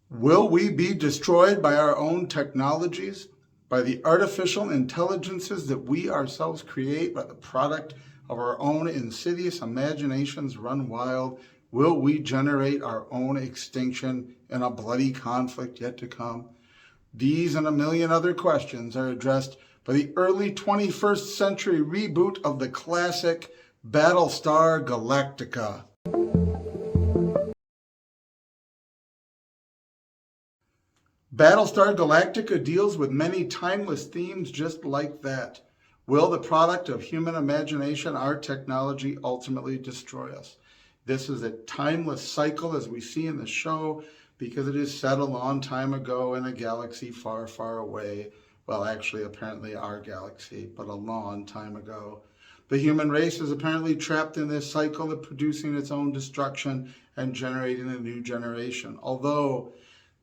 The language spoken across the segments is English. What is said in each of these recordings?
Will we be destroyed by our own technologies, by the artificial intelligences that we ourselves create, by the product of our own insidious imaginations run wild? Will we generate our own extinction in a bloody conflict yet to come? These and a million other questions are addressed by the early 21st century reboot of the classic Battlestar Galactica. Battlestar Galactica deals with many timeless themes just like that. Will the product of human imagination, our technology, ultimately destroy us? This is a timeless cycle, as we see in the show, because it is set a long time ago in a galaxy far, far away. Well, actually, apparently our galaxy, but a long time ago. The human race is apparently trapped in this cycle of producing its own destruction and generating a new generation. Although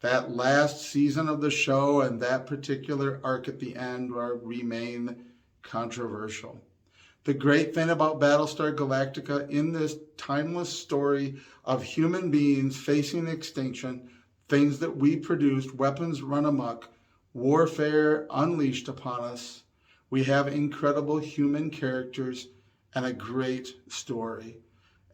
that last season of the show and that particular arc at the end remain controversial. The great thing about Battlestar Galactica in this timeless story of human beings facing extinction, things that we produced, weapons run amok, warfare unleashed upon us, we have incredible human characters and a great story.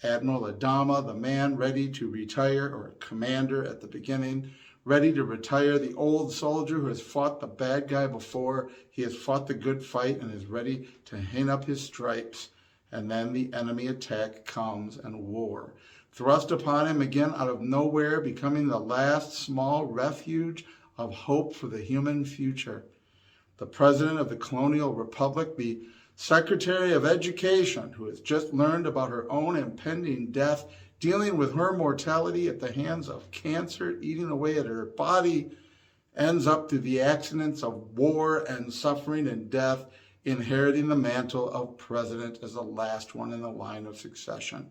Admiral Adama, the man ready to retire, or commander at the beginning, ready to retire, the old soldier who has fought the bad guy before, he has fought the good fight and is ready to hang up his stripes. And then the enemy attack comes and war, thrust upon him again out of nowhere, becoming the last small refuge of hope for the human future. The president of the colonial republic, the secretary of education, who has just learned about her own impending death, dealing with her mortality at the hands of cancer eating away at her body, ends up through the accidents of war and suffering and death, inheriting the mantle of president as the last one in the line of succession.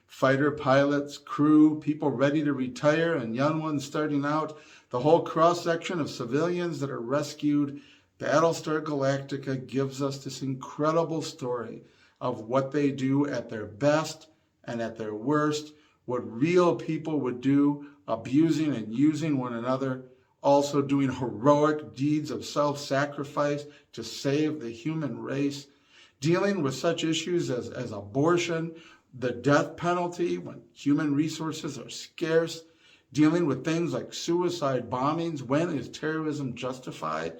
Fighter pilots, crew, people ready to retire, and young ones starting out, the whole cross-section of civilians that are rescued. Battlestar Galactica gives us this incredible story of what they do at their best and at their worst, what real people would do, abusing and using one another, also doing heroic deeds of self-sacrifice to save the human race, dealing with such issues as abortion, the death penalty when human resources are scarce, dealing with things like suicide bombings, when is terrorism justified?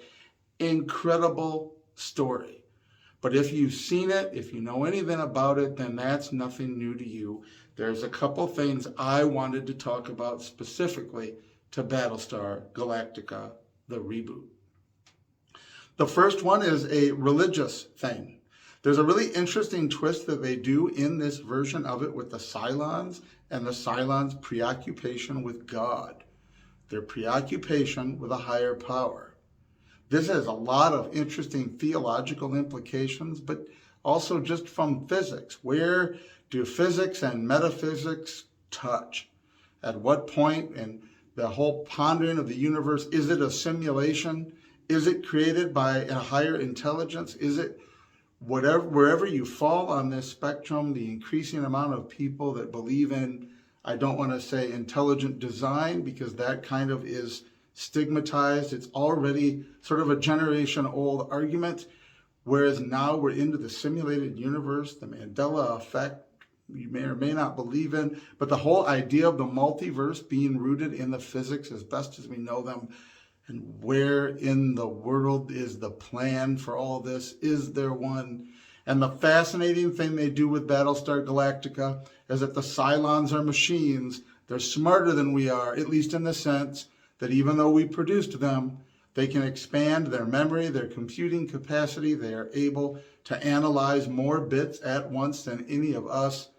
Incredible story. But if you've seen it, if you know anything about it, then that's nothing new to you. There's a couple things I wanted to talk about specifically to Battlestar Galactica, the reboot. The first one is a religious thing. There's a really interesting twist that they do in this version of it with the Cylons and the Cylons' preoccupation with God, their preoccupation with a higher power. This has a lot of interesting theological implications, but also just from physics. Where do physics and metaphysics touch? At what point in the whole pondering of the universe, is it a simulation? Is it created by a higher intelligence? Is it wherever you fall on this spectrum, the increasing amount of people that believe in, I don't want to say intelligent design, because that kind of is stigmatized. It's already sort of a generation-old argument, whereas now we're into the simulated universe, the Mandela effect, you may or may not believe in, but the whole idea of the multiverse being rooted in the physics as best as we know them, and where in the world is the plan for all this? Is there one? And the fascinating thing they do with Battlestar Galactica is that the Cylons are machines. They're smarter than we are, at least in the sense that even though we produced them, they can expand their memory, their computing capacity. They are able to analyze more bits at once than any of us.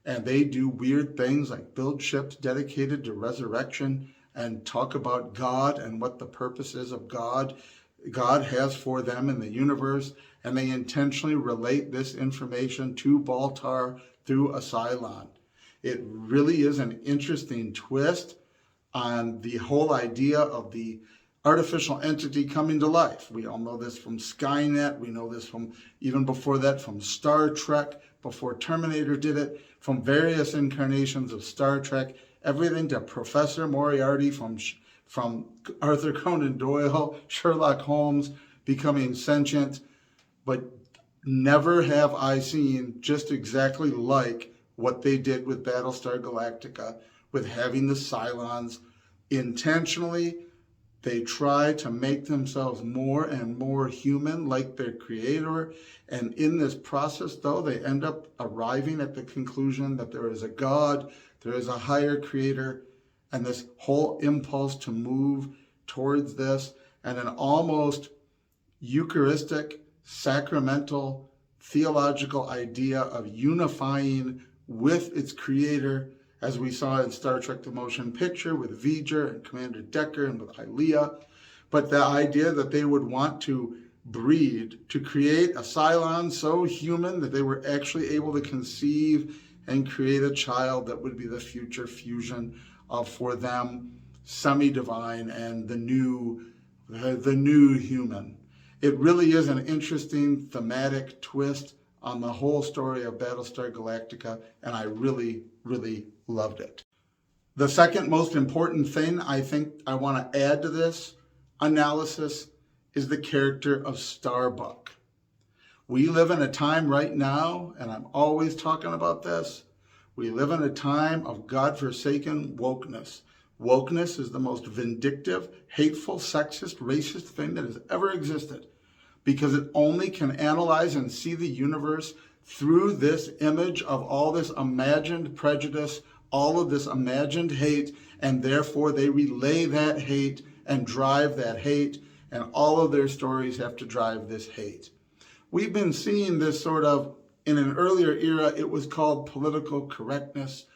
And they do weird things like build ships dedicated to resurrection and talk about God and what the purpose is of God has for them in the universe. And they intentionally relate this information to Baltar through a Cylon. It really is an interesting twist on the whole idea of the artificial entity coming to life. We all know this from Skynet. We know this from, even before that, from Star Trek, before Terminator did it, from various incarnations of Star Trek, everything to Professor Moriarty from from Arthur Conan Doyle, Sherlock Holmes becoming sentient, but never have I seen just exactly like what they did with Battlestar Galactica, with having the Cylons. Intentionally, they try to make themselves more and more human, like their creator. And in this process, though, they end up arriving at the conclusion that there is a God, there is a higher creator, and this whole impulse to move towards this, and an almost Eucharistic, sacramental, theological idea of unifying with its creator, as we saw in Star Trek The Motion Picture with V'ger and Commander Decker and with Ilia. But the idea that they would want to breed, to create a Cylon so human that they were actually able to conceive and create a child that would be the future fusion of, for them, semi-divine and the new human. It really is an interesting thematic twist on the whole story of Battlestar Galactica, and I really, really loved it. The second most important thing I think I want to add to this analysis is the character of Starbuck. We live in a time right now, and I'm always talking about this, we live in a time of godforsaken wokeness. Wokeness is the most vindictive, hateful, sexist, racist thing that has ever existed, because it only can analyze and see the universe through this image of all this imagined prejudice, all of this imagined hate, and therefore they relay that hate and drive that hate, and all of their stories have to drive this hate. We've been seeing this sort of, in an earlier era, it was called political correctness.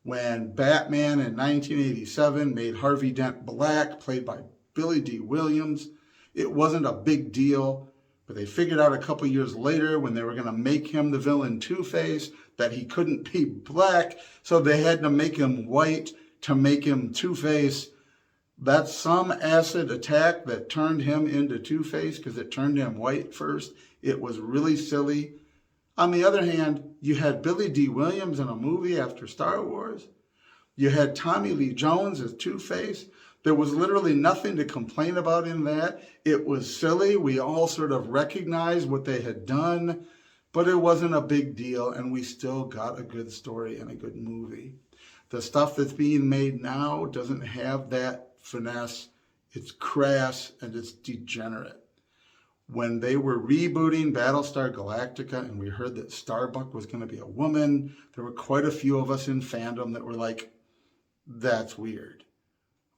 When Batman in 1987 made Harvey Dent black, played by Billy D. Williams, it wasn't a big deal. But they figured out a couple years later, when they were going to make him the villain Two-Face, that he couldn't be black, so they had to make him white to make him Two-Face. That's some acid attack that turned him into Two-Face, because it turned him white first. It was really silly. On the other hand, you had Billy D. Williams in a movie after Star Wars. You had Tommy Lee Jones as Two-Face. There was literally nothing to complain about in that. It was silly. We all sort of recognized what they had done, but it wasn't a big deal, and we still got a good story and a good movie. The stuff that's being made now doesn't have that finesse. It's crass and it's degenerate. When they were rebooting Battlestar Galactica and we heard that Starbuck was going to be a woman, there were quite a few of us in fandom that were like, that's weird.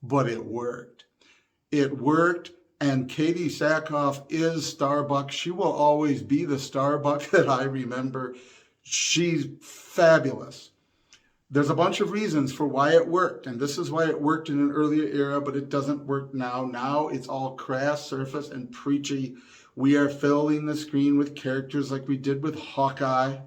But it worked. It worked, and Katie Sackhoff is Starbuck. She will always be the Starbuck that I remember. She's fabulous. There's a bunch of reasons for why it worked, and this is why it worked in an earlier era, but it doesn't work now. Now it's all crass, surface, and preachy. We are filling the screen with characters like we did with Hawkeye.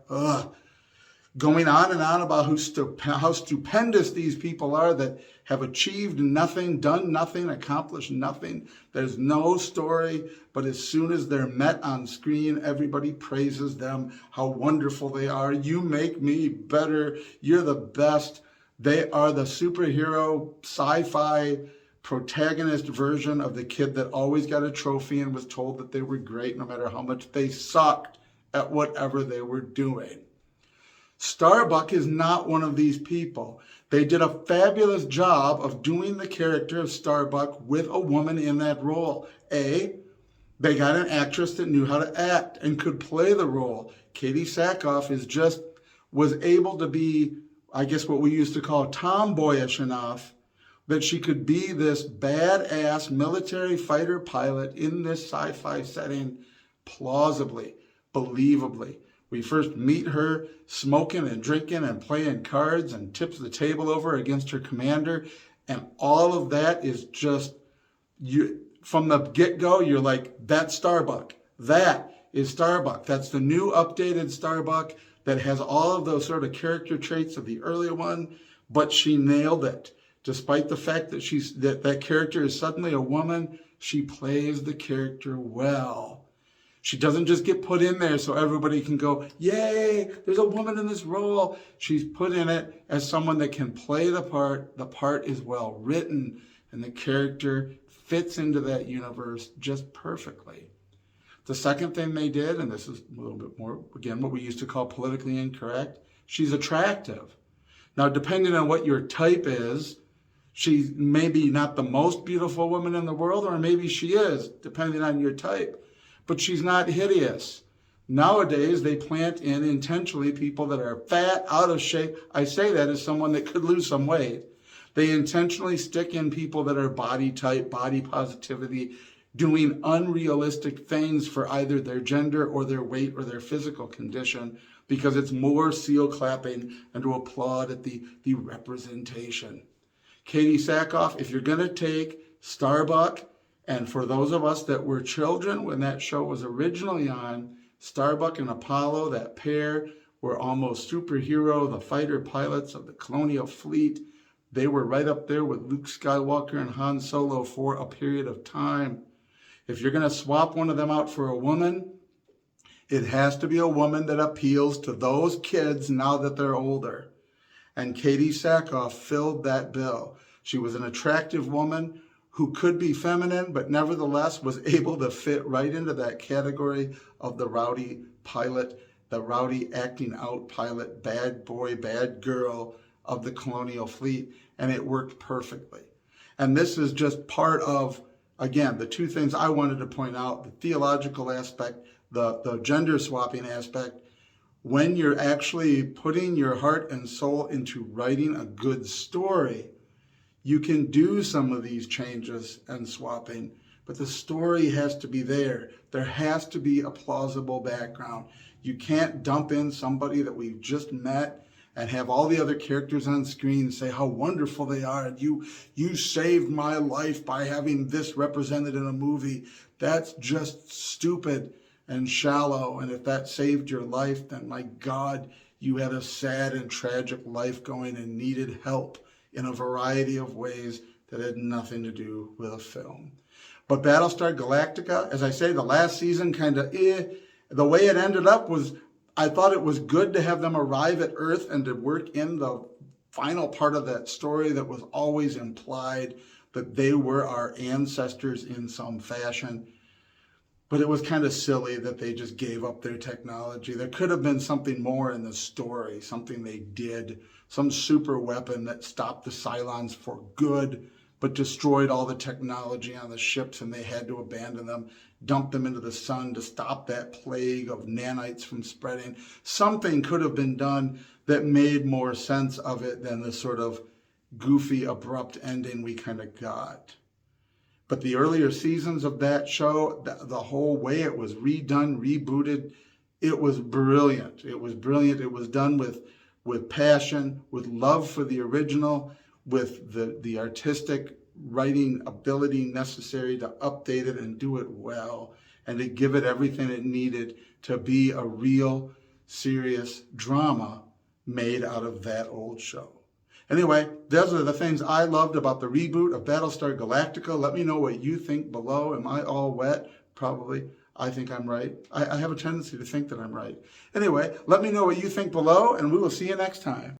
Going on and on about how stupendous these people are that have achieved nothing, done nothing, accomplished nothing. There's no story, but as soon as they're met on screen, everybody praises them, how wonderful they are. You make me better. You're the best. They are the superhero sci-fi protagonist version of the kid that always got a trophy and was told that they were great no matter how much they sucked at whatever they were doing. Starbuck is not one of these people. They did a fabulous job of doing the character of Starbuck with a woman in that role. They got an actress that knew how to act and could play the role. Katie Sackhoff was able to be, I guess what we used to call tomboyish enough that she could be this badass military fighter pilot in this sci-fi setting plausibly, believably. We first meet her smoking and drinking and playing cards and tips the table over against her commander. And all of that is just, from the get-go, you're like, that's Starbuck. That is Starbuck. That's the new updated Starbuck that has all of those sort of character traits of the earlier one, but she nailed it. Despite the fact that that character is suddenly a woman, she plays the character well. She doesn't just get put in there so everybody can go, yay, there's a woman in this role. She's put in it as someone that can play the part. The part is well written. and the character fits into that universe just perfectly. The second thing they did, and this is a little bit more, again, what we used to call politically incorrect, she's attractive. Now, depending on what your type is, she's maybe not the most beautiful woman in the world, or maybe she is, depending on your type. But she's not hideous. Nowadays, they plant in intentionally people that are fat, out of shape. I say that as someone that could lose some weight. They intentionally stick in people that are body type, body positivity, doing unrealistic things for either their gender or their weight or their physical condition, because it's more seal clapping and to applaud at the representation. Katie Sackhoff, if you're going to take Starbuck, and for those of us that were children when that show was originally on, Starbuck and Apollo, that pair were almost superhero, the fighter pilots of the colonial fleet. They were right up there with Luke Skywalker and Han Solo for a period of time. If you're going to swap one of them out for a woman, it has to be a woman that appeals to those kids now that they're older. And Katie Sackhoff filled that bill. She was an attractive woman who could be feminine, but nevertheless was able to fit right into that category of the rowdy pilot, the rowdy acting out pilot, bad boy, bad girl of the colonial fleet. And it worked perfectly. And this is just part of, again, the two things I wanted to point out, the theological aspect, the gender swapping aspect. When you're actually putting your heart and soul into writing a good story, you can do some of these changes and swapping, but the story has to be there. There has to be a plausible background. You can't dump in somebody that we've just met and have all the other characters on screen say how wonderful they are. And you saved my life by having this represented in a movie. That's just stupid and shallow. And if that saved your life, then my God, you had a sad and tragic life going and needed help in a variety of ways that had nothing to do with a film. But Battlestar Galactica, as I say, the last season kind of, the way it ended up was, I thought it was good to have them arrive at Earth and to work in the final part of that story that was always implied that they were our ancestors in some fashion. But it was kind of silly that they just gave up their technology. There could have been something more in the story, something they did, some super weapon that stopped the Cylons for good, but destroyed all the technology on the ships and they had to abandon them, dump them into the sun to stop that plague of nanites from spreading. Something could have been done that made more sense of it than the sort of goofy, abrupt ending we kind of got. But the earlier seasons of that show, the whole way it was redone, rebooted, it was brilliant. It was brilliant. It was done with passion, with love for the original, with the artistic writing ability necessary to update it and do it well, and to give it everything it needed to be a real, serious drama made out of that old show. Anyway, those are the things I loved about the reboot of Battlestar Galactica. Let me know what you think below. Am I all wet? Probably. I think I'm right. I have a tendency to think that I'm right. Anyway, let me know what you think below, and we will see you next time.